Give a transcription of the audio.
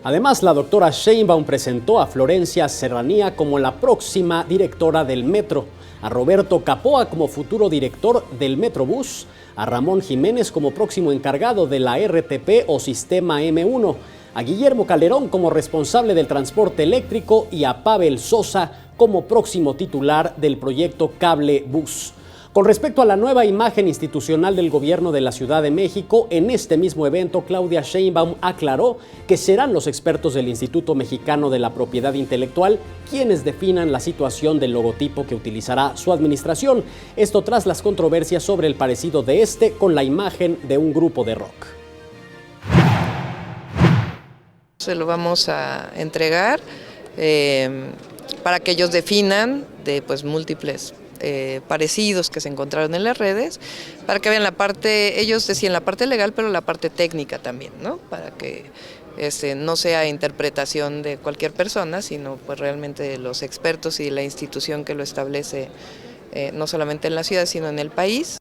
Además, la doctora Sheinbaum presentó a Florencia Serranía como la próxima directora del Metro, a Roberto Capoa como futuro director del Metrobús, a Ramón Jiménez como próximo encargado de la RTP o Sistema M1, a Guillermo Calderón como responsable del transporte eléctrico y a Pavel Sosa como próximo titular del proyecto Cable Bus. Con respecto a la nueva imagen institucional del gobierno de la Ciudad de México, en este mismo evento, Claudia Sheinbaum aclaró que serán los expertos del Instituto Mexicano de la Propiedad Intelectual quienes definan la situación del logotipo que utilizará su administración. Esto tras las controversias sobre el parecido de este con la imagen de un grupo de rock. Se lo vamos a entregar para que ellos definan de múltiples parecidos que se encontraron en las redes, para que vean la parte, ellos decían la parte legal, pero la parte técnica también, ¿no? Para que no sea interpretación de cualquier persona, sino pues realmente de los expertos y la institución que lo establece, no solamente en la ciudad, sino en el país.